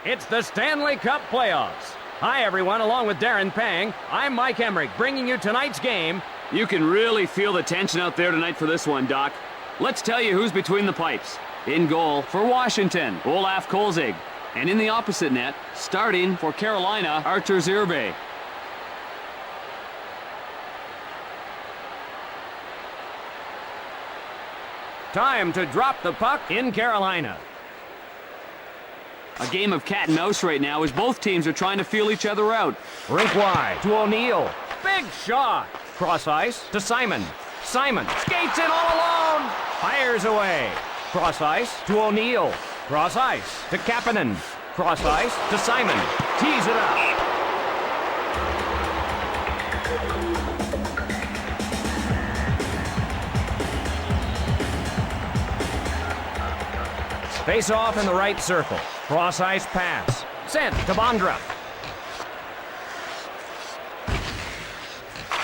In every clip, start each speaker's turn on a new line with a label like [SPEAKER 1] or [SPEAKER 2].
[SPEAKER 1] It's the Stanley Cup playoffs. Hi, everyone. Along with Darren Pang, I'm Mike Emmerich, bringing you tonight's game.
[SPEAKER 2] You can really feel the tension out there tonight for this one, Doc. Let's tell you who's between the pipes. In goal for Washington, Olaf Kolzig. And in the opposite net, starting for Carolina, Artur Zirbe.
[SPEAKER 1] Time to drop the puck in Carolina.
[SPEAKER 2] A game of cat and mouse right now as both teams are trying to feel each other out.
[SPEAKER 1] Rink wide to O'Neill. Big shot. Cross ice to Simon. Simon skates in all alone. Fires away. Cross ice to O'Neill. Cross ice to Kapanen. Cross ice to Simon. Tees it up. Face off in the right circle. Cross ice pass. Sent to Bondra.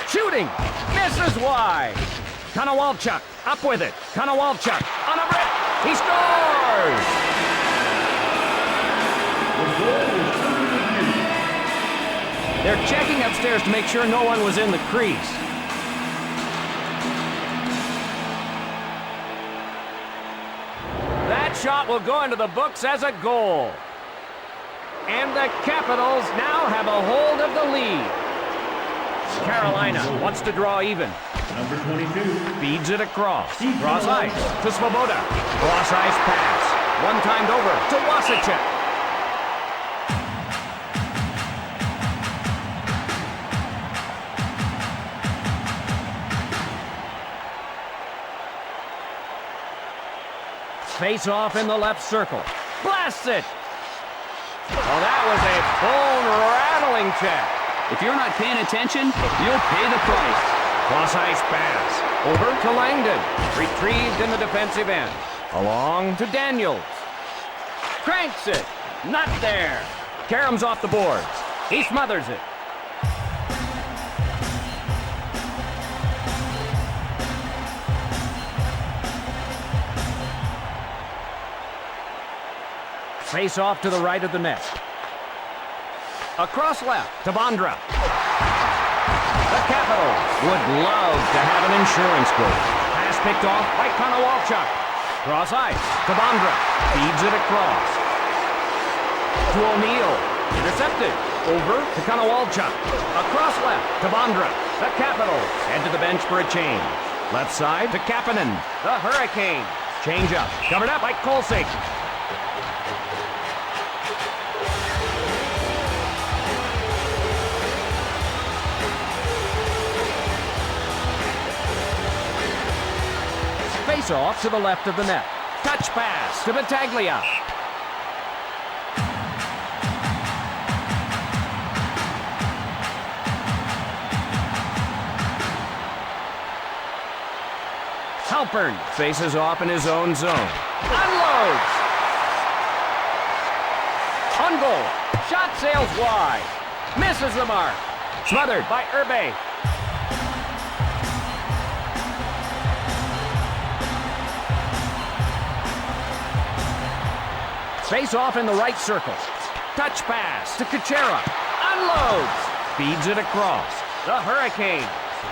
[SPEAKER 1] Shooting. Misses wide. Konowalchuk up with it. Konowalchuk on a rip. He scores! They're checking upstairs to make sure no one was in the crease. That shot will go into the books as a goal. And the Capitals now have a hold of the lead. Carolina wants to draw even.
[SPEAKER 3] Number 22.
[SPEAKER 1] Feeds it across. Cross ice to Svoboda. Cross ice pass. One timed over to Wasicek. Face off in the left circle. Blasts it. Oh, that was a bone-rattling check.
[SPEAKER 2] If you're not paying attention, you'll pay the price.
[SPEAKER 1] Cross ice pass. Over to Langdon. Retrieved in the defensive end. Along to Daniels. Cranks it. Not there. Karam's off the boards. He smothers it. Face off to the right of the net. Across left to Bondra. The Capitals would love to have an insurance goal. Pass picked off by Konowalchuk. Cross ice to Bondra. Feeds it across. To O'Neill. Intercepted. Over to Konowalchuk. Across left to Bondra. The Capitals head to the bench for a change. Left side to Kapanen. The Hurricane. Change up. Covered up by Kolzig. Face off to the left of the net. Touch pass to Battaglia. Halpern faces off in his own zone. Unloads. On goal. Shot sails wide. Misses the mark. Smothered by Urbe. Face off in the right circle. Touch pass to Kuchera. Unloads. Feeds it across. The Hurricane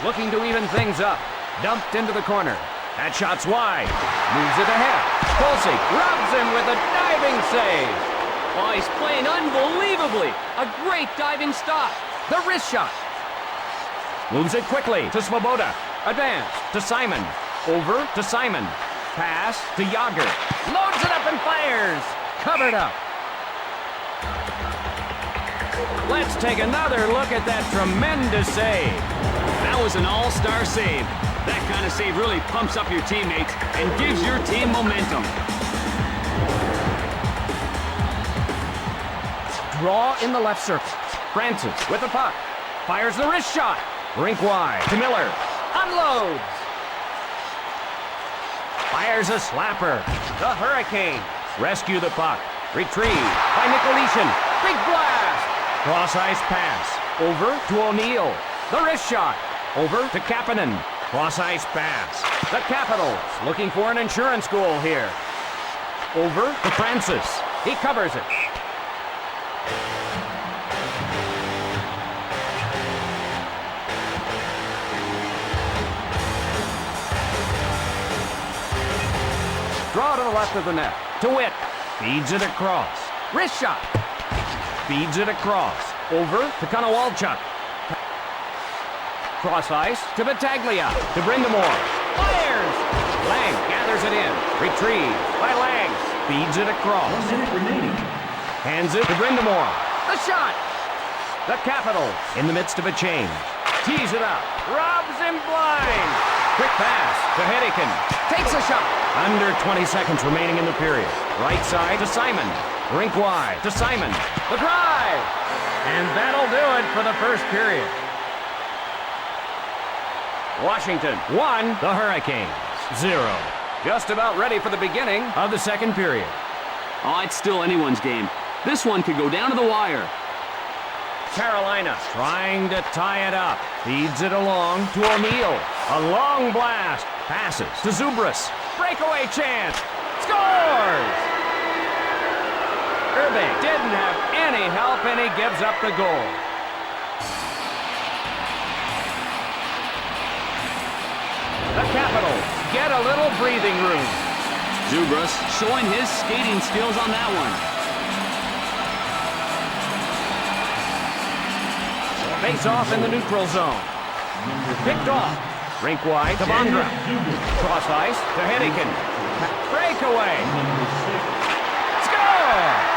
[SPEAKER 1] looking to even things up. Dumped into the corner. That shot's wide. Moves it ahead. Kolzig rubs him with a diving save.
[SPEAKER 2] Oh, he's playing unbelievably. A great diving stop.
[SPEAKER 1] The wrist shot. Moves it quickly to Svoboda. Advance to Simon. Over to Simon. Pass to Yager. Loads it up and fires. Covered up. Let's take another look at that tremendous save.
[SPEAKER 2] That was an all-star save. That kind of save really pumps up your teammates and gives your team momentum.
[SPEAKER 1] Draw in the left circle. Francis with the puck. Fires the wrist shot. Rink wide to Miller. Unloads. Fires a slapper. The Hurricane rescue the puck. Retrieved by Nicolishin. Big blast. Cross ice pass. Over to O'Neill. The wrist shot. Over to Kapanen. Cross ice pass. The Capitals looking for an insurance goal here. Over to Francis. He covers it. Draw to the left of the net. To Witt. Feeds it across. Wrist shot. Feeds it across. Over to Konowalchuk. Cross ice to Battaglia. To Brindamore. Fires! Lang gathers it in. Retrieved by Lang. Feeds it across.
[SPEAKER 3] 1 minute remaining.
[SPEAKER 1] Hands it to Brindamore. The shot! The Capitals in the midst of a change. Tees it up. Robs him blind. Quick pass to Hedican. Takes a shot. Under 20 seconds remaining in the period. Right side to Simon. Rink wide to Simon. The drive! And that'll do it for the first period. Washington 1, the Hurricanes 0. Just about ready for the beginning of the second period.
[SPEAKER 2] Oh, it's still anyone's game. This one could go down to the wire.
[SPEAKER 1] Carolina trying to tie it up. Feeds it along to O'Neill. A long blast. Passes to Zubras. Breakaway chance. Scores! Irving didn't have any help, and he gives up the goal. The Capitals get a little breathing room.
[SPEAKER 2] Zubras showing his skating skills on that one.
[SPEAKER 1] Face off in the neutral zone. Picked off. Rink wide to Bondra. Cross ice to Hedican. Breakaway. Score!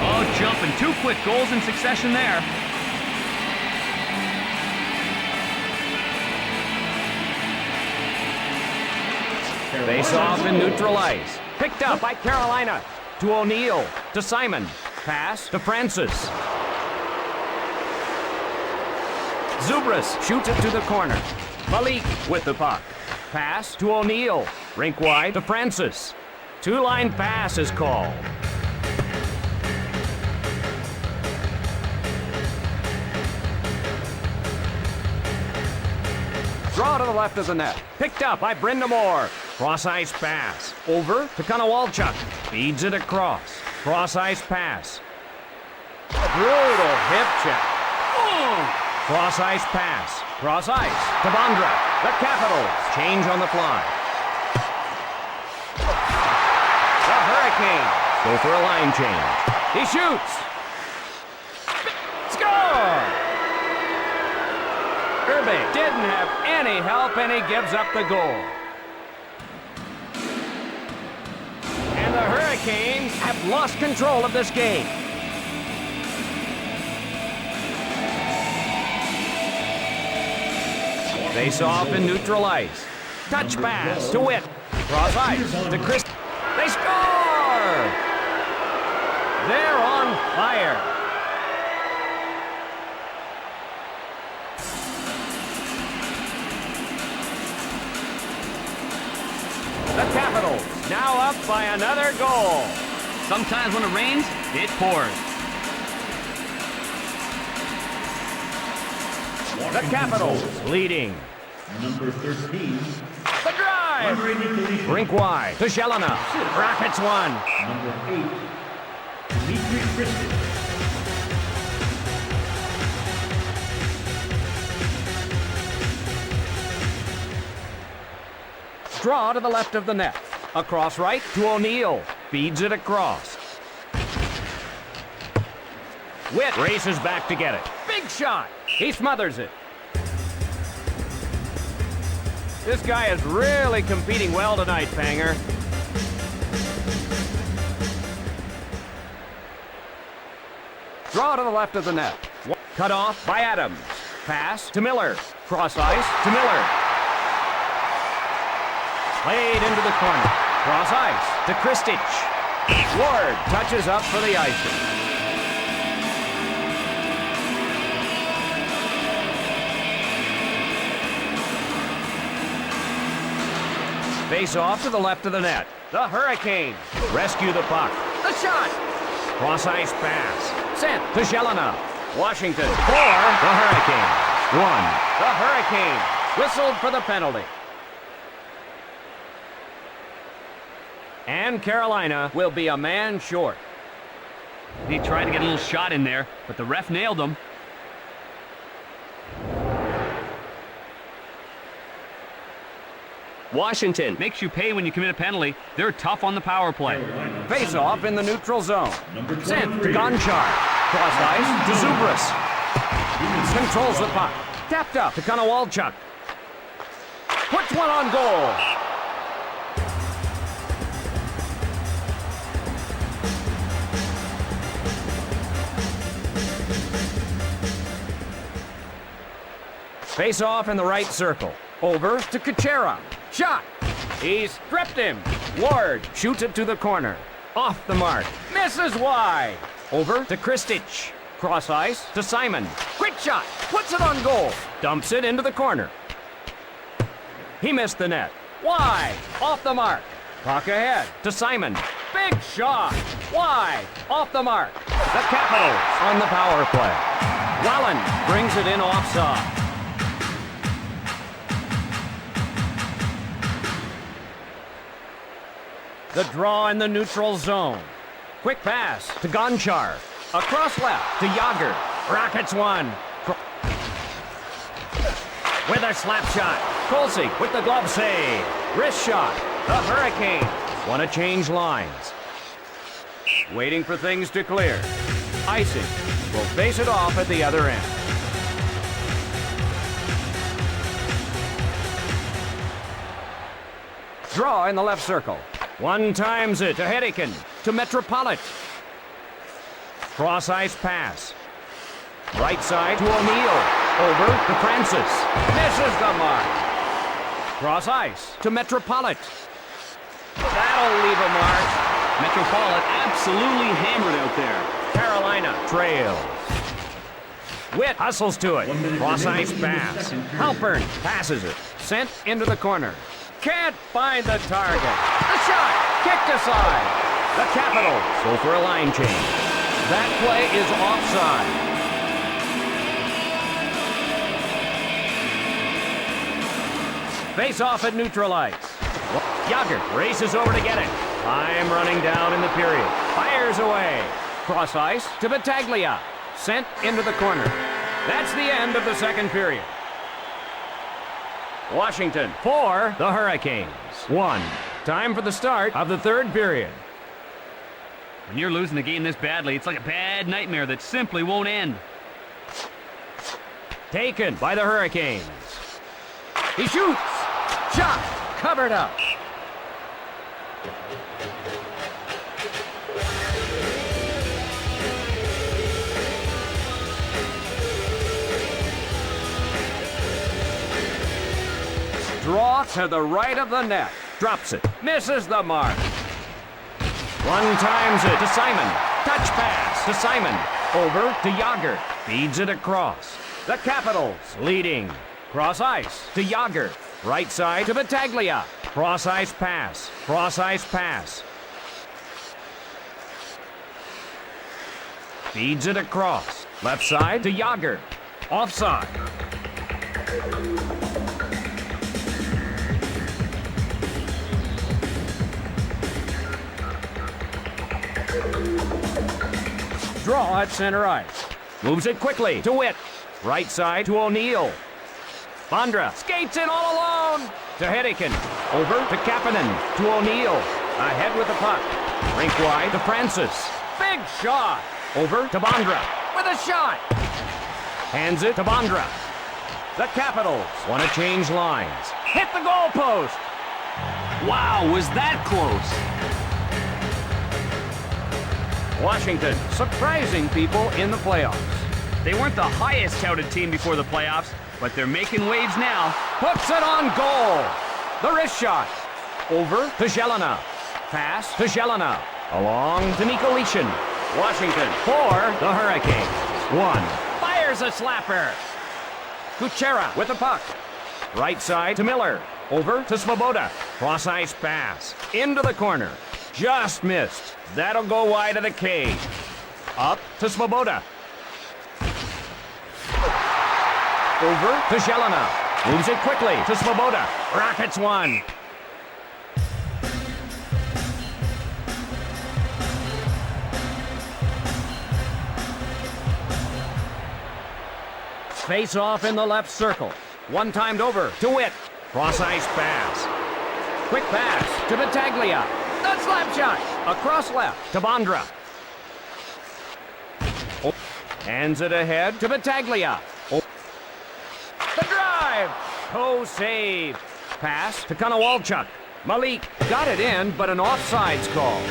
[SPEAKER 2] Oh, jumping. 2 quick goals in succession there.
[SPEAKER 1] Face off in neutral ice. Picked up by Carolina. To O'Neill. To Simon. Pass to Francis. Zubras shoots it to the corner. Malik with the puck. Pass to O'Neill. Rink wide to Francis. Two-line pass is called. Draw to the left of the net. Picked up by Brindamore. Cross-ice pass. Over to Konowalchuk. Feeds it across. Cross-ice pass. Brutal hip check. Cross-ice pass. Cross-ice to Bondra. The Capitals change on the fly. The Hurricanes go for a line change. He shoots. Score! Irving didn't have any help, and he gives up the goal. And the Hurricanes have lost control of this game. Face off in neutral ice. Touch pass to Witt. Cross ice to Chris. They score! They're on fire. The Capitals now up by another goal.
[SPEAKER 2] Sometimes when it rains, it pours.
[SPEAKER 1] The Capitals leading.
[SPEAKER 3] Number 13.
[SPEAKER 1] The drive. Rink wide to Shelena. Rockets one.
[SPEAKER 3] Number 8. Dimitri Kristen.
[SPEAKER 1] Draw to the left of the net. Across right to O'Neill. Feeds it across. Witt races back to get it. Big shot. He smothers it. This guy is really competing well tonight, Panger. Draw to the left of the net. Cut off by Adams. Pass to Miller. Cross ice to Miller. Played into the corner. Cross ice to Kristich. Ward touches up for the icing. Face off to the left of the net. The Hurricanes rescue the puck. The shot. Cross ice pass. Sent to Shelena. Washington 4. The Hurricanes 1. The Hurricanes Whistled for the penalty. And Carolina will be a man short.
[SPEAKER 2] He tried to get a little shot in there, but the ref nailed him. Washington makes you pay when you commit a penalty. They're tough on the power play.
[SPEAKER 1] Face off in the neutral zone.
[SPEAKER 3] Number
[SPEAKER 1] Sent to
[SPEAKER 3] 23.
[SPEAKER 1] Gonchar. Cross ice to Zubris. Controls the puck. Tapped up to Konowalchuk. Puts one on goal. Face off in the right circle. Over to Kuchera. Shot. He stripped him. Ward shoots it to the corner. Off the mark. Misses wide. Over to Kristich. Cross ice to Simon. Quick shot. Puts it on goal. Dumps it into the corner. He missed the net. Wide. Off the mark. Puck ahead to Simon. Big shot. Wide. Off the mark. The Capitals on the power play. Wallen brings it in offside. The draw in the neutral zone. Quick pass to Gonchar. Across left to Yager. Rockets one. With a slap shot. Kolsig with the glove save. Wrist shot. The Hurricanes want to change lines. Waiting for things to clear. Icing will face it off at the other end. Draw in the left circle. One times it to Hedican, to Metropolit. Cross ice pass. Right side to O'Neill. Over to Francis. Misses the mark. Cross ice to Metropolit. That'll leave a mark.
[SPEAKER 2] Metropolit absolutely hammered out there.
[SPEAKER 1] Carolina trails. Witt hustles to it. Cross ice pass. Halpern passes it. Sent into the corner. Can't find the target. The shot kicked aside. The Capitals go for a line change. That play is offside. Face off at neutral ice. Yager races over to get it. Time running down in the period. Fires away. Cross ice to Battaglia. Sent into the corner. That's the end of the second period. Washington 4, the Hurricanes 1. Time for the start of the third period.
[SPEAKER 2] When you're losing the game this badly, it's like a bad nightmare that simply won't end.
[SPEAKER 1] Taken by the Hurricanes. He shoots. Shot. Covered up. Draw to the right of the net. Drops it. Misses the mark. One times it to Simon. Touch pass to Simon. Over to Yager. Feeds it across. The Capitals leading. Cross ice to Yager. Right side to Battaglia. Cross ice pass. Cross ice pass. Feeds it across. Left side to Yager. Offside. Draw at center ice. Moves it quickly to Witt. Right side to O'Neill. Bondra skates in all alone to Hedican. Over to Kapanen to O'Neill. Ahead with the puck. Rink wide to Francis. Big shot. Over to Bondra with a shot. Hands it to Bondra. The Capitals want to change lines. Hit the goalpost.
[SPEAKER 2] Wow, was that close?
[SPEAKER 1] Washington surprising people in the playoffs.
[SPEAKER 2] They weren't the highest touted team before the playoffs, but they're making waves now.
[SPEAKER 1] Puts it on goal. The wrist shot. Over to Jelena. Pass to Jelena. Along to Nikolishin. Washington 4, the Hurricanes 1. Fires a slapper. Kuchera with the puck. Right side to Miller. Over to Svoboda. Cross ice pass. Into the corner. Just missed. That'll go wide of the cage. Up to Svoboda. Over to Jelena. Moves it quickly to Svoboda. Rockets one. Face off in the left circle. One timed over to Witt. Cross ice pass. Quick pass to Battaglia. The slap shot. Across left to Bondra. Hands it ahead to Battaglia. The drive. Save. Pass to Konowalchuk. Malik got it in, but an offsides call.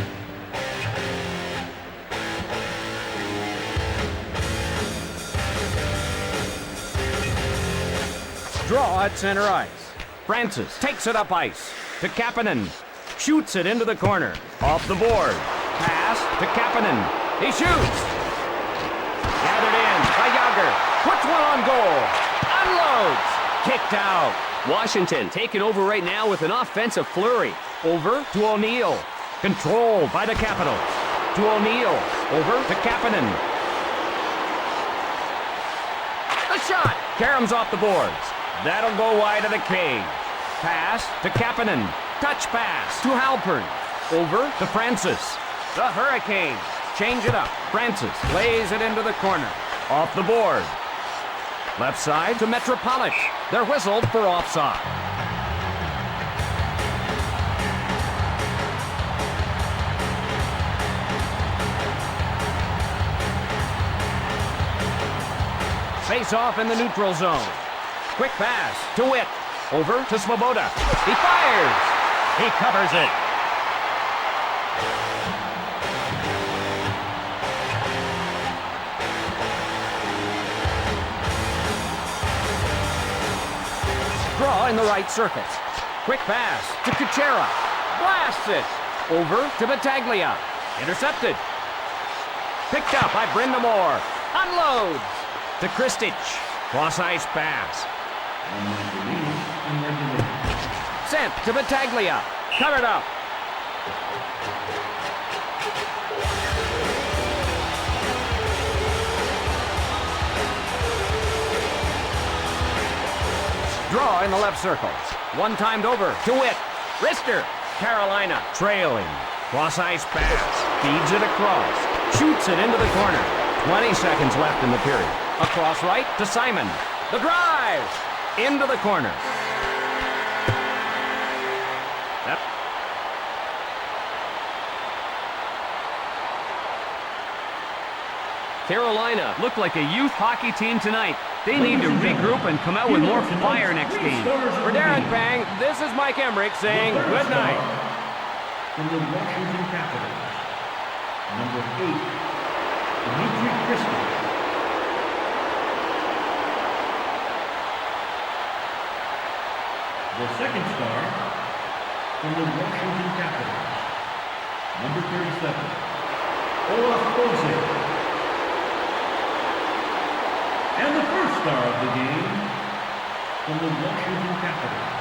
[SPEAKER 1] Draw at center ice. Francis takes it up ice to Kapanen. Shoots it into the corner. Off the board. Pass to Kapanen. He shoots. Gathered in by Yager. Puts one on goal. Unloads. Kicked out.
[SPEAKER 2] Washington taking over right now with an offensive flurry.
[SPEAKER 1] Over to O'Neill. Controlled by the Capitals. To O'Neill. Over to Kapanen. The shot. Karam's off the boards. That'll go wide of the cage. Pass to Kapanen. Touch pass to Halpern. Over to Francis. The Hurricanes change it up. Francis lays it into the corner. Off the board. Left side to Metropolitan. They're whistled for offside. Face off in the neutral zone. Quick pass to Witt. Over to Svoboda. He fires. He covers it. Draw in the right circle. Quick pass to Kuchera. Blasts it. Over to Battaglia. Intercepted. Picked up by Brindamore. Unloads to Kristich. Cross ice pass. Sent to Battaglia. Covered up. Draw in the left circle. One timed over to Witt. Rister. Carolina trailing. Cross ice pass. Feeds it across. Shoots it into the corner. 20 seconds left in the period. Across right to Simon. The drive. Into the corner.
[SPEAKER 2] Carolina look like a youth hockey team tonight. They need to regroup and come out with more fire next game.
[SPEAKER 1] For Darren Pang, this is Mike Emmerich saying good night.
[SPEAKER 3] From the Washington Capitals, number 8, Dimitri Kristich. The second star from the Washington Capitals, number 37, Olaf Kolzig. And the first star of the game from the Washington Capitals,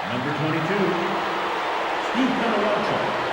[SPEAKER 3] number 22, Steve Konowalchuk.